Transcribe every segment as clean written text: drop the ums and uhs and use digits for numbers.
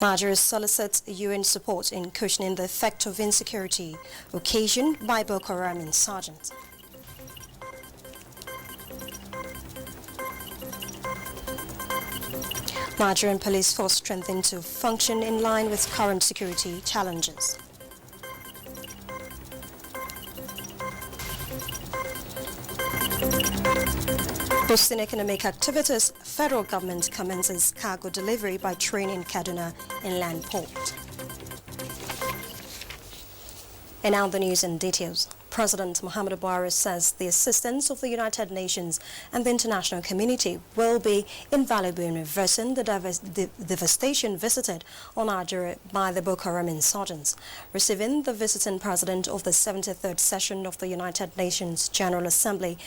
Nigeria solicits UN support in cushioning the effect of insecurity occasioned by Boko Haram insurgents. Nigerian police force strengthened to function in line with current security challenges. Boosting economic activities, federal government commences cargo delivery by train in Kaduna Inland Port. And now the news in details. President Muhammadu Buhari says the assistance of the United Nations and the international community will be invaluable in reversing the devastation visited on Nigeria by the Boko Haram insurgents. Receiving the visiting president of the 73rd session of the United Nations General Assembly,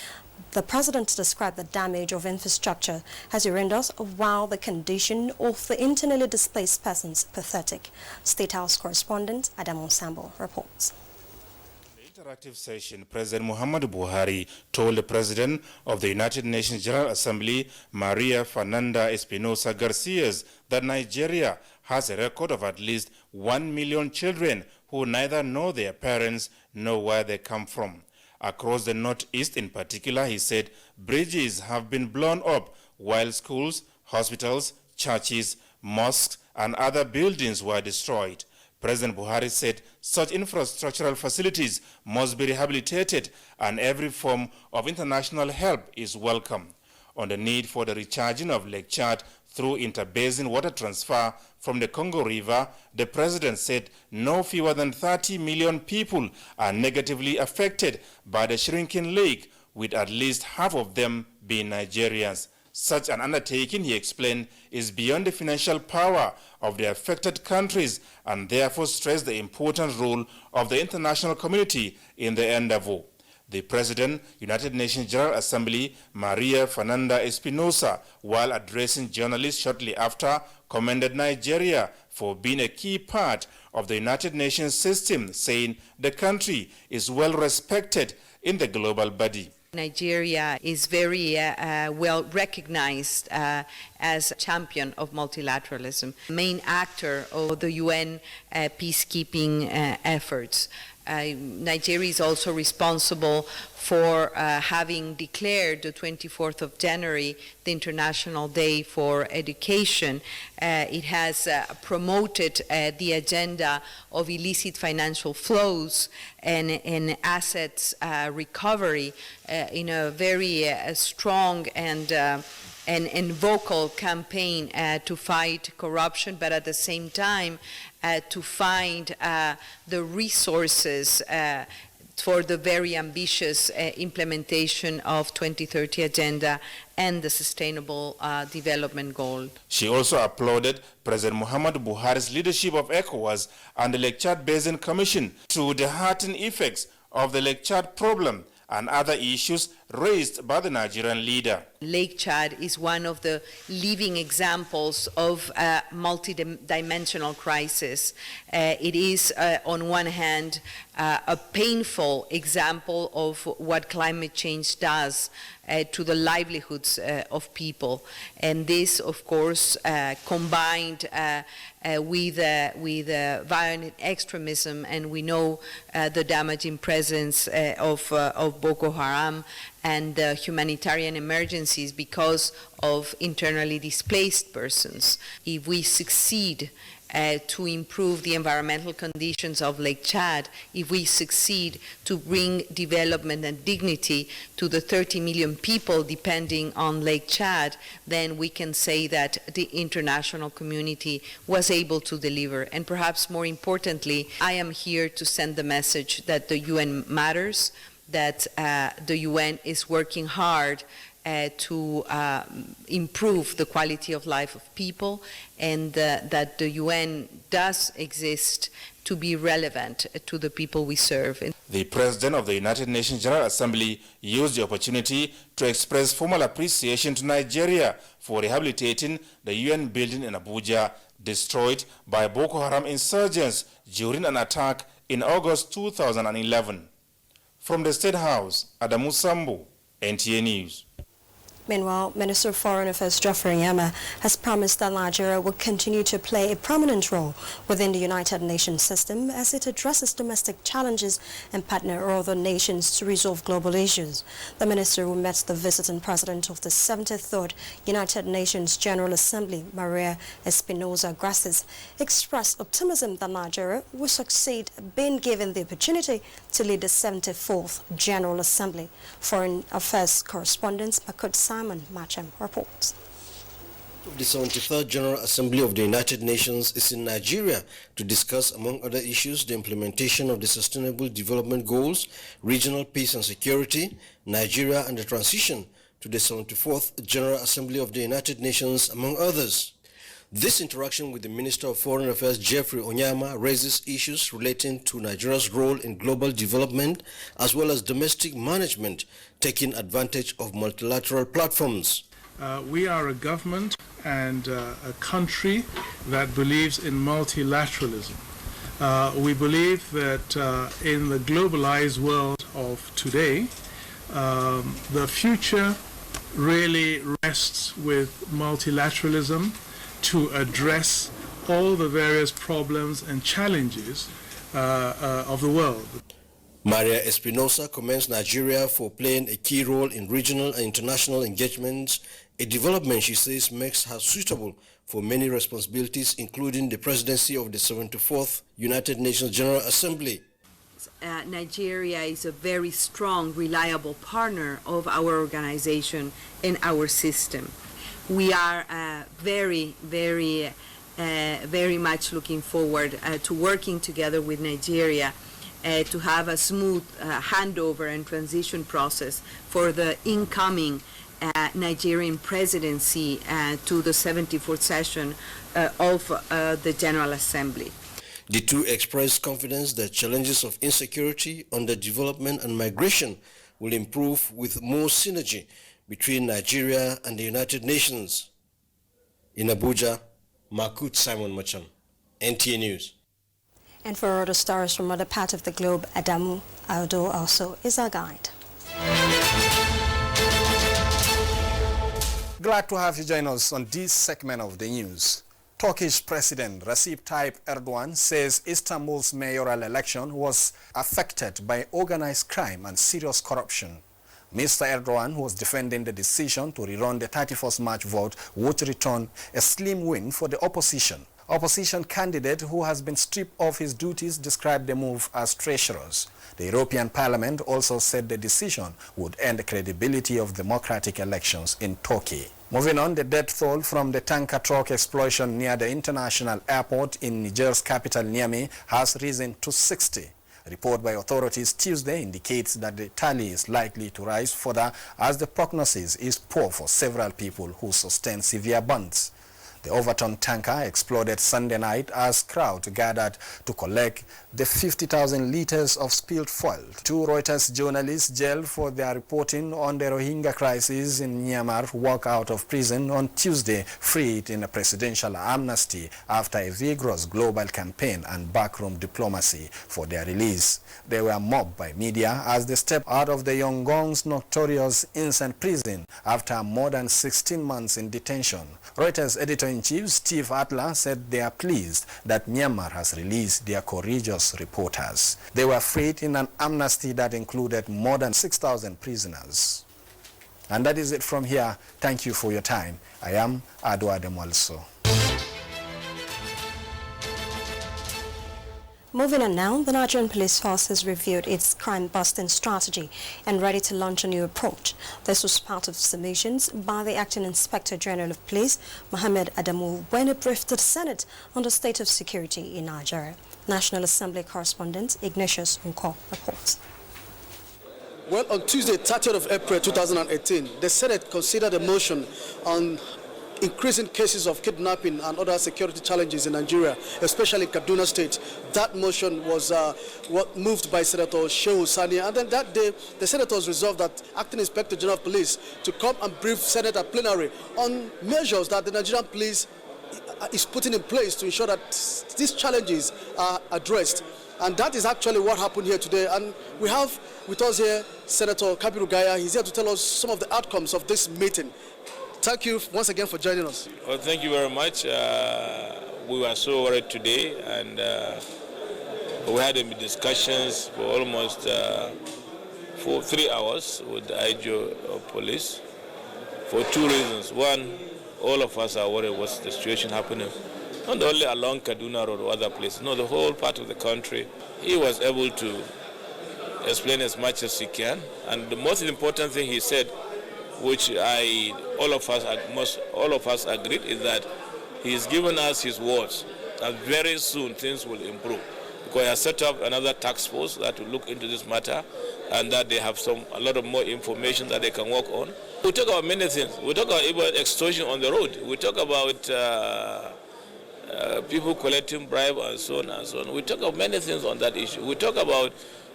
the president described the damage of infrastructure as horrendous, while the condition of the internally displaced persons pathetic. State House correspondent Adamu Sambo reports. Interactive session, President Muhammadu Buhari told the President of the United Nations General Assembly, Maria Fernanda Espinosa Garcias, that Nigeria has a record of at least 1 million children who neither know their parents nor where they come from. Across the Northeast in particular, he said, bridges have been blown up while schools, hospitals, churches, mosques, and other buildings were destroyed. President Buhari said such infrastructural facilities must be rehabilitated and every form of international help is welcome. On the need for the recharging of Lake Chad through interbasin water transfer from the Congo River, the president said no fewer than 30 million people are negatively affected by the shrinking lake, with at least half of them being Nigerians. Such an undertaking, he explained, is beyond the financial power of the affected countries and therefore stressed the important role of the international community in the endeavor. The President, United Nations General Assembly, Maria Fernanda Espinosa, while addressing journalists shortly after, commended Nigeria for being a key part of the United Nations system, saying the country is well respected in the global body. Nigeria is very well recognized as a champion of multilateralism, main actor of the UN peacekeeping efforts. Nigeria is also responsible for having declared the 24th of January the International Day for Education. It has promoted the agenda of illicit financial flows and assets recovery in a very strong and vocal campaign to fight corruption, but at the same time to find the resources for the very ambitious implementation of 2030 agenda and the sustainable development goal. She also applauded President Muhammadu Buhari's leadership of ECOWAS and the Lake Chad Basin Commission to the heartening effects of the Lake Chad problem and other issues raised by the Nigerian leader. Lake Chad is one of the living examples of a multidimensional crisis. It is, on one hand, a painful example of what climate change does to the livelihoods of people. And this, of course, combined with violent extremism, and we know the damaging presence of Boko Haram and humanitarian emergencies because of internally displaced persons. If we succeed to improve the environmental conditions of Lake Chad, if we succeed to bring development and dignity to the 30 million people depending on Lake Chad, then we can say that the international community was able to deliver. And perhaps more importantly, I am here to send the message that the UN matters, that the UN is working hard to improve the quality of life of people, and that the UN does exist to be relevant to the people we serve. The President of the United Nations General Assembly used the opportunity to express formal appreciation to Nigeria for rehabilitating the UN building in Abuja, destroyed by Boko Haram insurgents during an attack in August 2011. From the State House, Adamu Sambo, NTA News. Meanwhile, Minister of Foreign Affairs Geoffrey Onyema has promised that Nigeria will continue to play a prominent role within the United Nations system as it addresses domestic challenges and partner other nations to resolve global issues. The minister, who met the visiting president of the 73rd United Nations General Assembly, Maria Espinosa Garces, expressed optimism that Nigeria will succeed being given the opportunity to lead the 74th General Assembly. Foreign Affairs correspondent Makut Simon Macham reports. The 73rd General Assembly of the United Nations is in Nigeria to discuss, among other issues, the implementation of the Sustainable Development Goals, regional peace and security, Nigeria and the transition to the 74th General Assembly of the United Nations, among others. This interaction with the Minister of Foreign Affairs, Geoffrey Onyema, raises issues relating to Nigeria's role in global development as well as domestic management, taking advantage of multilateral platforms. We are a government and a country that believes in multilateralism. We believe that in the globalized world of today, the future really rests with multilateralism to address all the various problems and challenges of the world. Maria Espinosa commends Nigeria for playing a key role in regional and international engagements, a development she says makes her suitable for many responsibilities, including the presidency of the 74th United Nations General Assembly. Nigeria is a very strong, reliable partner of our organization and our system. We are very much looking forward to working together with Nigeria to have a smooth handover and transition process for the incoming Nigerian presidency to the 74th session of the General Assembly. The two expressed confidence that challenges of insecurity, underdevelopment and migration will improve with more synergy between Nigeria and the United Nations. In Abuja, Makut Simon Macham, NTA News. And for other stories from other parts of the globe, Adamu Aldo also is our guide. Glad to have you join us on this segment of the news. Turkish President Recep Tayyip Erdogan says Istanbul's mayoral election was affected by organized crime and serious corruption. Mr. Erdogan, who was defending the decision to rerun the 31st March vote, would return a slim win for the opposition. Opposition candidate who has been stripped of his duties described the move as treacherous. The European Parliament also said the decision would end the credibility of democratic elections in Turkey. Moving on, the death toll from the tanker truck explosion near the international airport in Niger's capital Niamey has risen to 60. A report by authorities Tuesday indicates that the tally is likely to rise further as the prognosis is poor for several people who sustain severe burns. The overturned tanker exploded Sunday night as crowds gathered to collect the 50,000 liters of spilled fuel. Two Reuters journalists jailed for their reporting on the Rohingya crisis in Myanmar walked out of prison on Tuesday, freed in a presidential amnesty after a vigorous global campaign and backroom diplomacy for their release. They were mobbed by media as they stepped out of the Yangon's notorious insane prison after more than 16 months in detention. Reuters editor-in-chief Steve Adler said they are pleased that Myanmar has released their courageous reporters. They were freed in an amnesty that included more than 6,000 prisoners. And that is it from here. Thank you for your time. I am Adwa Demolso. Moving on now, the Nigerian Police Force has reviewed its crime-busting strategy and ready to launch a new approach. This was part of submissions by the Acting Inspector General of Police, Mohammed Adamu, when he briefed the Senate on the state of security in Nigeria. National Assembly correspondent Ignatius Nko reports. Well, on Tuesday, 30th of April 2018, the Senate considered a motion on increasing cases of kidnapping and other security challenges in Nigeria, especially Kaduna State. That motion was moved by Senator Shehu Sani, and then that day the senators resolved that Acting Inspector General of Police to come and brief Senate at plenary on measures that the Nigerian police is putting in place to ensure that these challenges are addressed. And that is actually what happened here today. And we have with us here Senator Kabiru Gaya. He's here to tell us some of the outcomes of this meeting. Thank you once again for joining us. Well, thank you very much. We were so worried today, and we had discussions for almost for 3 hours with the IG of police for two reasons. One, all of us are worried what's the situation happening, not only along Kaduna Road or other places, no, the whole part of the country. He was able to explain as much as he can, and the most important thing he said, which all of us agreed, is that he's given us his words that very soon things will improve, because he has set up another task force that will look into this matter, and that they have a lot of more information that they can work on. We talk about many things. We talk about extortion on the road. We talk about people collecting bribe and so on and so on. We talk about many things on that issue. We talk about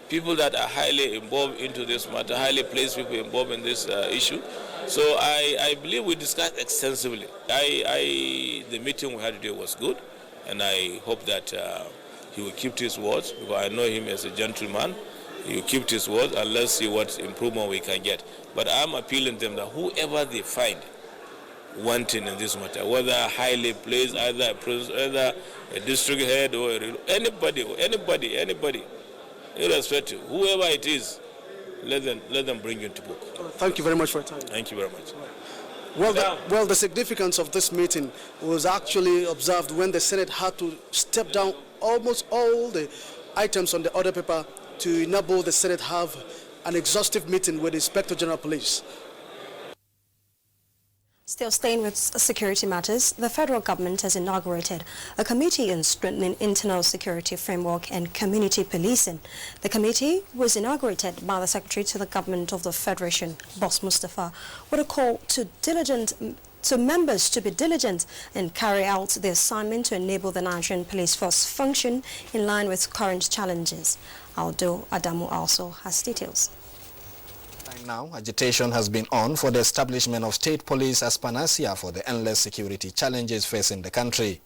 people that are highly involved into this matter, highly placed people involved in this issue. So I believe we discussed extensively. The meeting we had today was good, and I hope that he will keep to his words, because I know him as a gentleman. He will keep to his words, and let's see what improvement we can get. But I'm appealing to them that whoever they find wanting in this matter, whether highly placed, either a district head or anybody, irrespective, whoever it is, let them bring you into book. Thank you very much for your time. Thank you very much. Well, the significance of this meeting was actually observed when the Senate had to step down almost all the items on the order paper to enable the Senate have an exhaustive meeting with the Inspector General of Police. Still staying with security matters, the federal government has inaugurated a committee on strengthening internal security framework and community policing. The committee was inaugurated by the Secretary to the Government of the Federation, Boss Mustafa, with a call to members to be diligent and carry out the assignment to enable the Nigerian police force function in line with current challenges. Aldo Adamu also has details. Now, agitation has been on for the establishment of state police as panacea for the endless security challenges facing the country.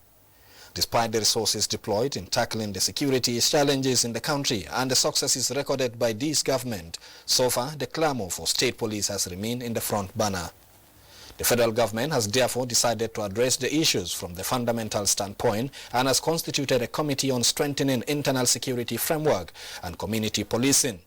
Despite the resources deployed in tackling the security challenges in the country and the successes recorded by this government, so far the clamor for state police has remained in the front burner. The federal government has therefore decided to address the issues from the fundamental standpoint and has constituted a committee on strengthening internal security framework and community policing.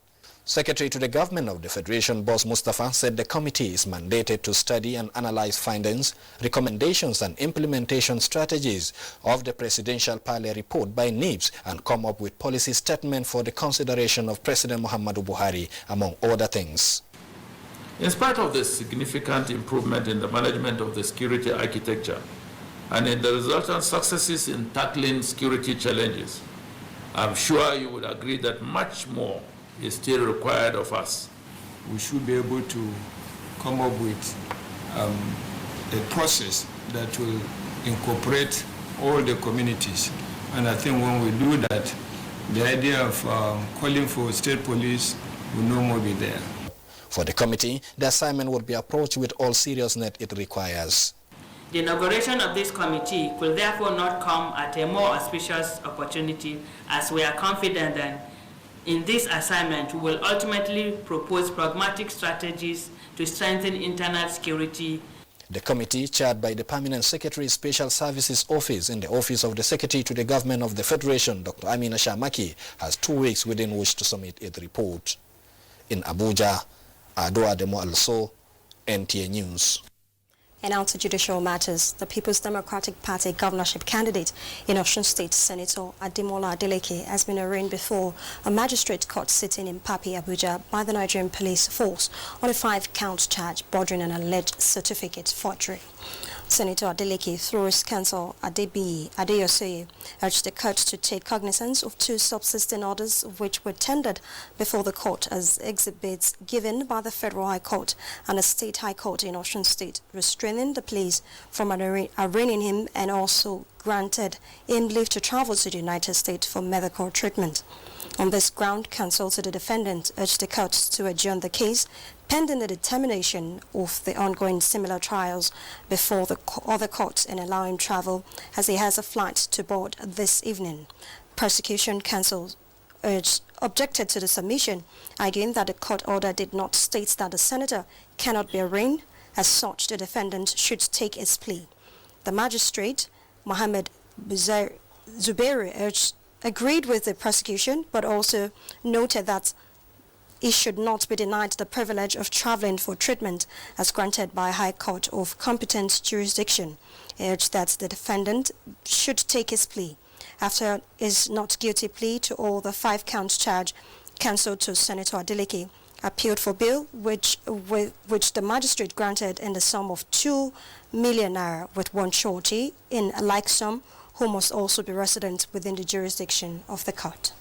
Secretary to the Government of the Federation, Boss Mustafa, said the committee is mandated to study and analyze findings, recommendations and implementation strategies of the Presidential Parley report by NIBS and come up with policy statement for the consideration of President Muhammadu Buhari, among other things. In spite of the significant improvement in the management of the security architecture and in the resultant successes in tackling security challenges, I'm sure you would agree that much more is still required of us. We should be able to come up with a process that will incorporate all the communities. And I think when we do that, the idea of calling for state police will no more be there. For the committee, the assignment would be approached with all seriousness it requires. The inauguration of this committee could therefore not come at a more auspicious opportunity, as we are confident that in this assignment we will ultimately propose pragmatic strategies to strengthen internal security. The committee, chaired by the Permanent Secretary Special Services Office in the Office of the Secretary to the Government of the Federation, Dr. Amina Shamaki, has 2 weeks within which to submit its report. In Abuja, Ado Ademo Also, NTA News. And now to judicial matters. The People's Democratic Party governorship candidate in Osun State, Senator Ademola Adeleke, has been arraigned before a magistrate court sitting in Papi, Abuja, by the Nigerian police force on a 5-count charge bordering an alleged certificate forgery. Senator Adeleke, through his counsel Adeyosoye, urged the court to take cognizance of 2 subsisting orders which were tendered before the court as exhibits given by the Federal High Court and the State High Court in Osun State, restraining the police from arraigning him and also granted him leave to travel to the United States for medical treatment. On this ground, counsel to the defendant urged the court to adjourn the case pending the determination of the ongoing similar trials before the other courts in allowing travel, as he has a flight to board this evening. Prosecution counsel objected to the submission, arguing that the court order did not state that the senator cannot be arraigned. As such, the defendant should take his plea. The magistrate, Mohammed Zuberi, agreed with the prosecution, but also noted that he should not be denied the privilege of traveling for treatment as granted by a High Court of competent jurisdiction. He urged that the defendant should take his plea. After his not guilty plea to all the 5 counts charge, counsel to Senator Adeleke appealed for bail, which the magistrate granted in the sum of 2 million naira, with one surety in a like sum, who must also be resident within the jurisdiction of the court.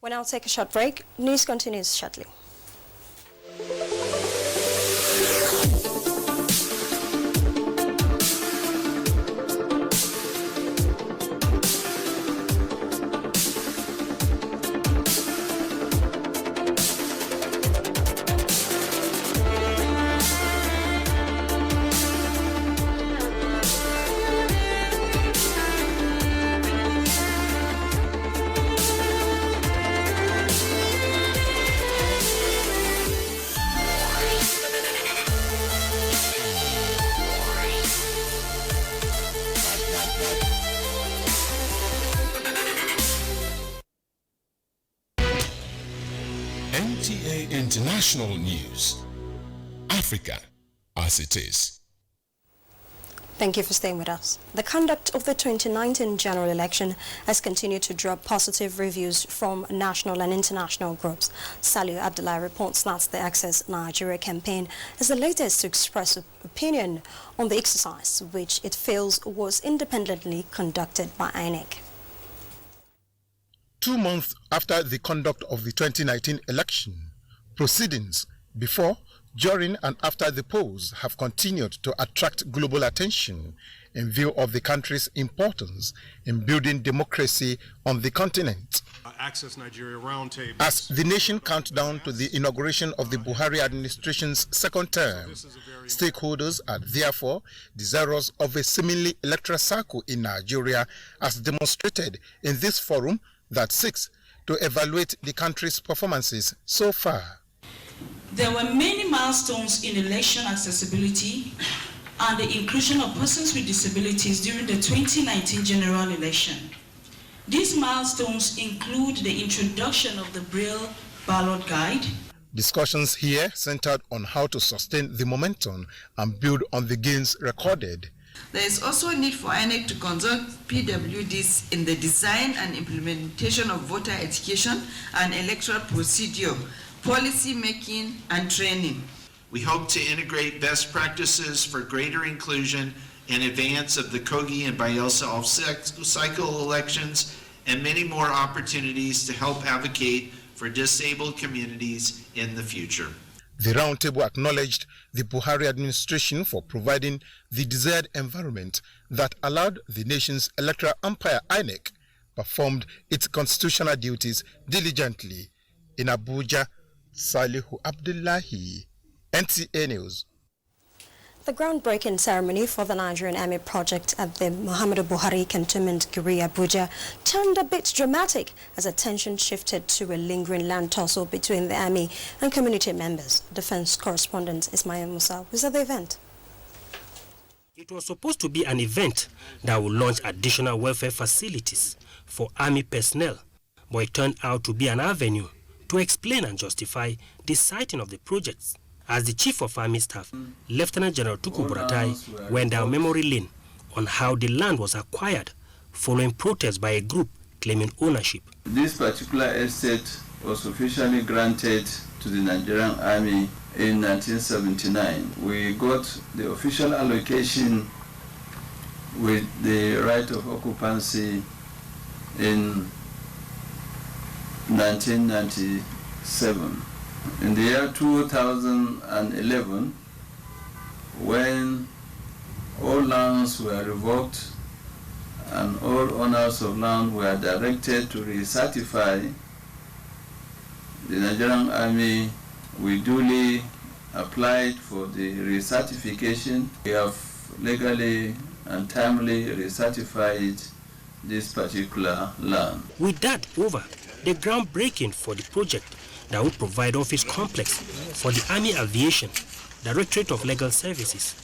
We'll now take a short break. News continues shortly. NTA International News. Africa as it is. Thank you for staying with us. The conduct of the 2019 general election has continued to draw positive reviews from national and international groups. Saliu Abdullah reports that the Access Nigeria campaign is the latest to express opinion on the exercise, which it feels was independently conducted by INEC. 2 months after the conduct of the 2019 election, proceedings before, during and after the polls have continued to attract global attention in view of the country's importance in building democracy on the continent. Access Nigeria Roundtable. As the nation counts down to the inauguration of the Buhari administration's second term, stakeholders are therefore desirous of a seemingly electoral cycle in Nigeria, as demonstrated in this forum that seeks to evaluate the country's performances so far. There were many milestones in election accessibility and the inclusion of persons with disabilities during the 2019 general election. These milestones include the introduction of the Braille ballot guide. Discussions here centered on how to sustain the momentum and build on the gains recorded. There is also a need for INEC to consult PWDs in the design and implementation of voter education and electoral procedure, policy making and training. We hope to integrate best practices for greater inclusion in advance of the Kogi and Bayelsa off-cycle elections and many more opportunities to help advocate for disabled communities in the future. The roundtable acknowledged the Buhari administration for providing the desired environment that allowed the nation's electoral umpire INEC performed its constitutional duties diligently. In Abuja, Salihu Abdullahi, NTA News. The groundbreaking ceremony for the Nigerian Army project at the Muhammadu Buhari cantonment Giri Abuja turned a bit dramatic as attention shifted to a lingering land tussle between the army and community members. Defense correspondent Ismail Musa was at the event. It was supposed to be an event that would launch additional welfare facilities for army personnel, but it turned out to be an avenue to explain and justify the siting of the projects, as the Chief of Army Staff, Lieutenant General Tuku Buratai, went down memory lane on how the land was acquired following protests by a group claiming ownership. This particular estate was officially granted to the Nigerian Army in 1979. We got the official allocation with the right of occupancy in 1997. In the year 2011, when all lands were revoked and all owners of land were directed to recertify, the Nigerian Army, we duly applied for the recertification. We have legally and timely recertified this particular land. With that over, the groundbreaking for the project that would provide office complex for the Army Aviation, Directorate of Legal Services,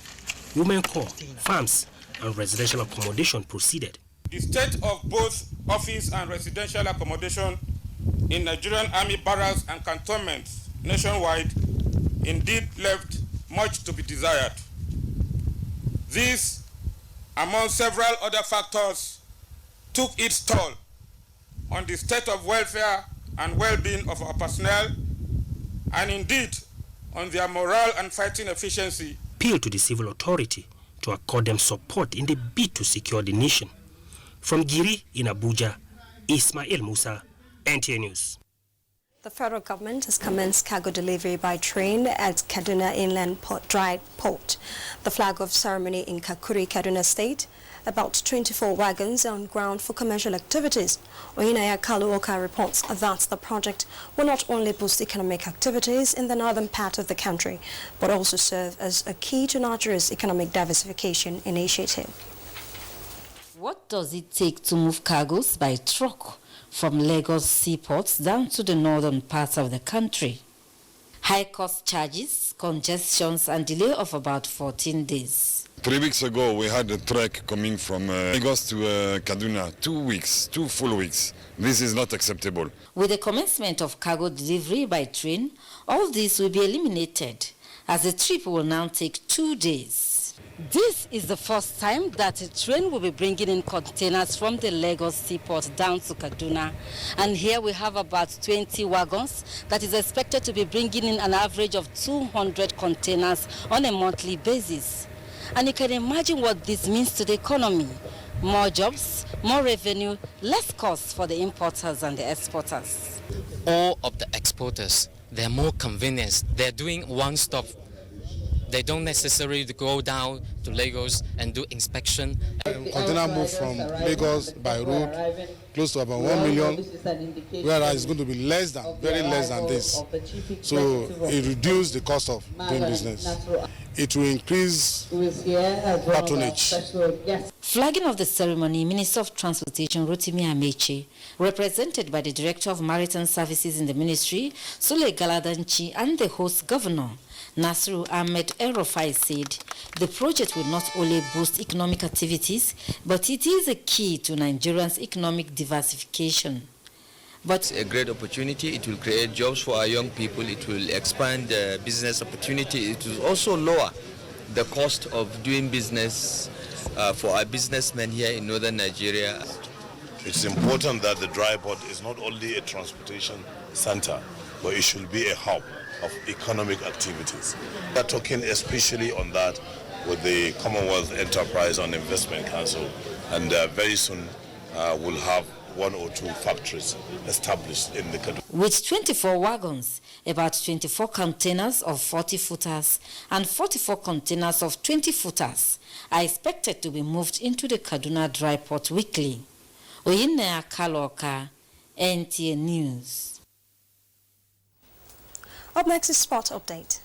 Women Corps, farms, and residential accommodation proceeded. The state of both office and residential accommodation in Nigerian Army barracks and cantonments nationwide indeed left much to be desired. This, among several other factors, took its toll on the state of welfare and well-being of our personnel, and indeed on their morale and fighting efficiency. Appeal to the civil authority to accord them support in the bid to secure the nation. From Giri in Abuja, Ismail Musa, NTA News. The federal government has commenced cargo delivery by train at Kaduna Inland Dry Port. The flag-off ceremony in Kakuri, Kaduna State. About 24 wagons are on ground for commercial activities. Oyinaya Kaluoka reports that the project will not only boost economic activities in the northern part of the country, but also serve as a key to Nigeria's economic diversification initiative. What does it take to move cargoes by truck from Lagos seaports down to the northern parts of the country? High cost charges, congestions, and delay of about 14 days. 3 weeks ago, we had a trek coming from Lagos to Kaduna. 2 weeks, 2 full weeks. This is not acceptable. With the commencement of cargo delivery by train, all this will be eliminated, as the trip will now take 2 days. This is the first time that a train will be bringing in containers from the Lagos seaport down to Kaduna. And here we have about 20 wagons that is expected to be bringing in an average of 200 containers on a monthly basis. And you can imagine what this means to the economy. More jobs, more revenue, less costs for the importers and the exporters. All of the exporters, they're more convenient. They're doing one-stop. They don't necessarily go down to Lagos and do inspection. Container move from Lagos by road close to about 1 million, whereas it's going to be less than, very less than this. So it reduces the cost of doing business. It will increase patronage. Flagging of the ceremony, Minister of Transportation Rotimi Amechi, represented by the Director of Maritime Services in the Ministry, Sule Galadanchi, and the host governor, Nasiru Ahmed El-Rufai, said the project will not only boost economic activities, but it is a key to Nigerians' economic diversification. But it's a great opportunity. It will create jobs for our young people. It will expand business opportunity. It will also lower the cost of doing business for our businessmen here in northern Nigeria. It's important that the dry port is not only a transportation center, but it should be a hub of economic activities. We are talking especially on that with the Commonwealth Enterprise and Investment Council, and very soon we'll have 1 or 2 factories established in the country. With 24 wagons, about 24 containers of 40-footers and 44 containers of 20-footers are expected to be moved into the Kaduna dry port weekly. Oyinaya Kaluoka, NTA News. Up next is Sport Update.